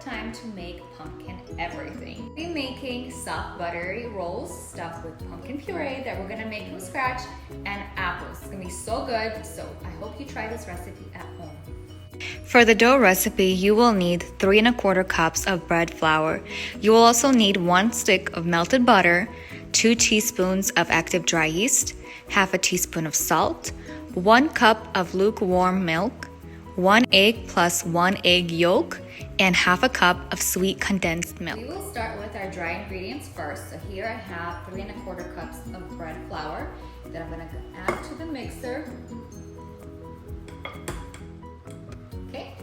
time to make pumpkin everything. We'll be making soft buttery rolls stuffed with pumpkin puree that we're gonna make from scratch and apples. It's gonna be so good, so I hope you try this recipe at home. For the dough recipe, you will need 3 1/4 cups of bread flour. You will also need 1 stick of melted butter, 2 teaspoons of active dry yeast, half a teaspoon of salt, 1 cup of lukewarm milk, 1 egg plus 1 egg yolk, and half a cup of sweet condensed milk. We will start with our dry ingredients first. So here I have 3 1/4 cups of bread flour that I'm gonna add to the mixer. Okay,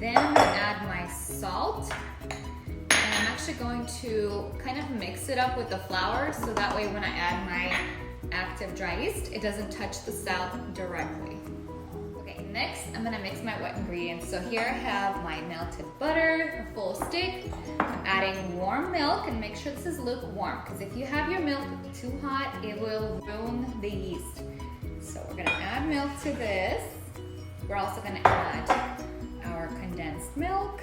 then I'm gonna add my salt. And I'm actually going to kind of mix it up with the flour so that way when I add my active dry yeast, it doesn't touch the salt directly. Okay, next I'm gonna mix my wet ingredients. So here I have my melted butter, a full stick. I'm adding warm milk, and make sure this is lukewarm because if you have your milk too hot, it will ruin the yeast. So we're gonna add milk to this. We're also gonna add our condensed milk.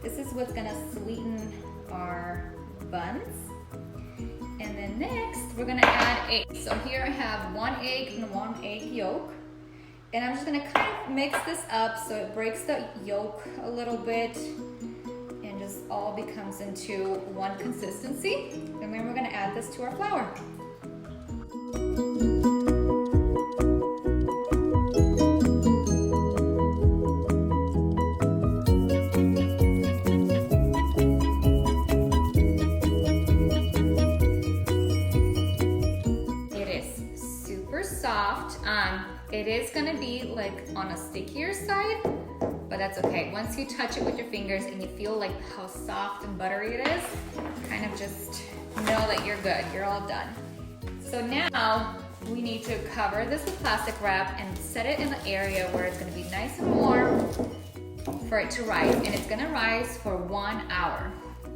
This is what's gonna sweeten our buns. And then next, we're gonna add eggs. So here I have 1 egg and 1 egg yolk. And I'm just gonna kind of mix this up so it breaks the yolk a little bit and just all becomes into one consistency. And then we're gonna add this to our flour. It is gonna be like on a stickier side, but that's okay. Once you touch it with your fingers and you feel like how soft and buttery it is, kind of just know that you're good, you're all done. So now we need to cover this with plastic wrap and set it in the area where it's gonna be nice and warm for it to rise. And it's gonna rise for 1 hour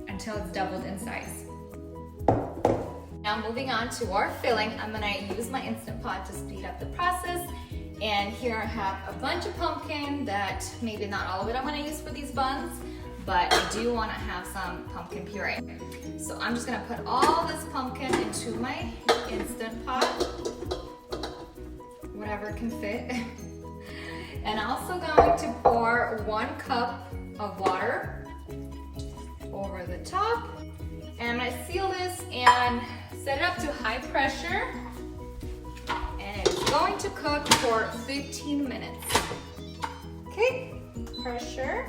until it's doubled in size. Now moving on to our filling, I'm gonna use my Instant Pot to speed up the process. And here I have a bunch of pumpkin that maybe not all of it I'm gonna use for these buns, but I do wanna have some pumpkin puree. So I'm just gonna put all this pumpkin into my Instant Pot, whatever can fit. And I'm also going to pour 1 cup of water over the top. And I'm gonna seal this and set it up to high pressure. And it's going to cook for 15 minutes. Okay, pressure.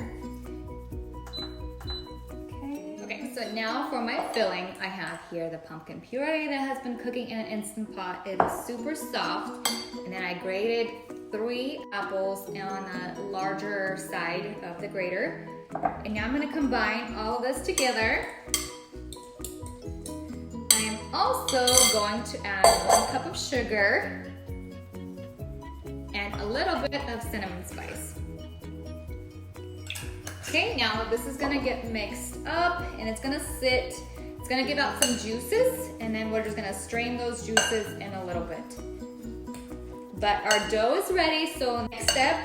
Okay, so now for my filling, I have here the pumpkin puree that has been cooking in an Instant Pot. It is super soft. And then I grated 3 apples on a larger side of the grater. And now I'm gonna combine all of this together. Also going to add 1 cup of sugar and a little bit of cinnamon spice. Okay, now this is gonna get mixed up and it's gonna sit, it's gonna give out some juices, and then we're just gonna strain those juices in a little bit. But our dough is ready, so next step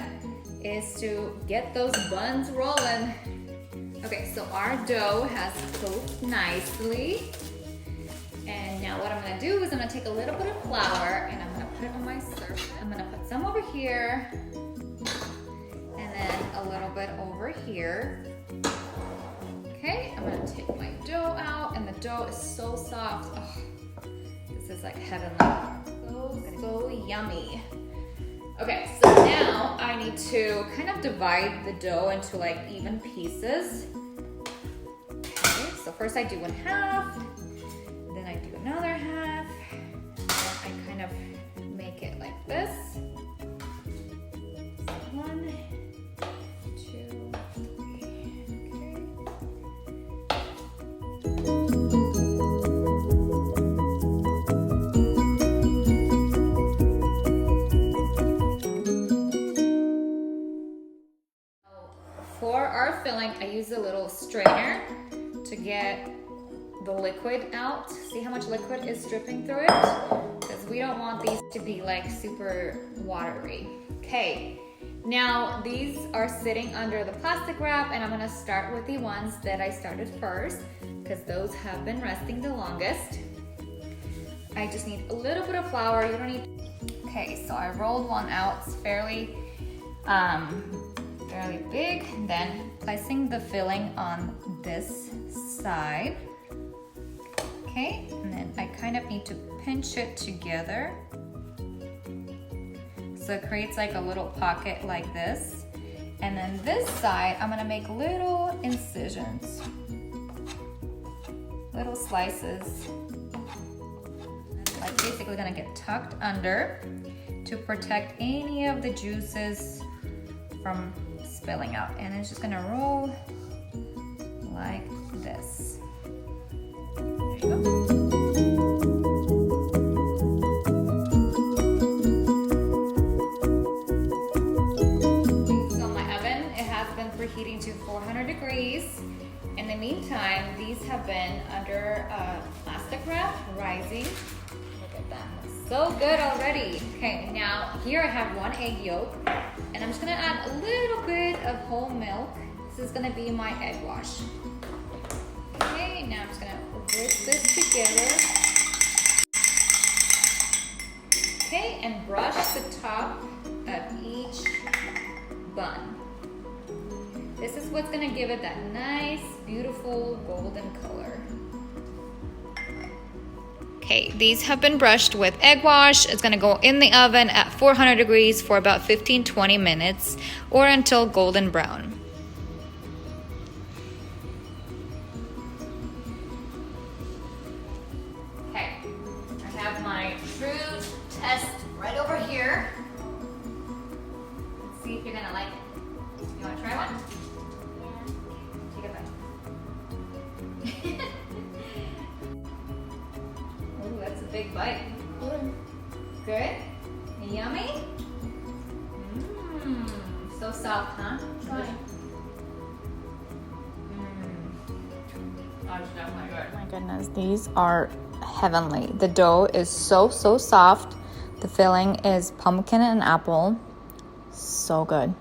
is to get those buns rolling. Okay, so our dough has cooked nicely. And now what I'm gonna do is I'm gonna take a little bit of flour and I'm gonna put it on my surface. I'm gonna put some over here and then a little bit over here. Okay, I'm gonna take my dough out, and the dough is so soft. Oh, this is like heavenly. So yummy. Okay, so now I need to kind of divide the dough into like even pieces. Okay, so first I do 1/2. Then I do another half, and then I kind of make it like this. 1, 2, 3. For our filling, I use a little strainer to get the liquid out. See how much liquid is dripping through it? Because we don't want these to be like super watery. Okay, Now these are sitting under the plastic wrap, and I'm gonna start with the ones that I started first because those have been resting the longest. I just need a little bit of flour. You don't need. Okay, so I rolled one out. It's fairly big. Then placing the filling on this side. Okay, and then I kind of need to pinch it together. So it creates like a little pocket like this. And then this side, I'm gonna make little incisions, little slices. Like basically gonna get tucked under to protect any of the juices from spilling out. And it's just gonna roll like this. There you go. Preheating to 400 degrees. In the meantime, these have been under plastic wrap, rising. Look at that, looks so good already. Okay, now here I have 1 egg yolk, and I'm just gonna add a little bit of whole milk. This is gonna be my egg wash. Okay, now I'm just gonna whisk this together. Okay, and brush the top of each bun. This is what's gonna give it that nice, beautiful golden color. Okay, these have been brushed with egg wash. It's gonna go in the oven at 400 degrees for about 15-20 minutes or until golden brown. Okay, I have my true test right over here. Let's see if you're gonna like it. You wanna try one? Take a bite. Ooh, that's a big bite. Good? Yummy? Mmm, so soft, huh? Try. That's definitely good. Oh my goodness, these are heavenly. The dough is so soft. The filling is pumpkin and apple. So good.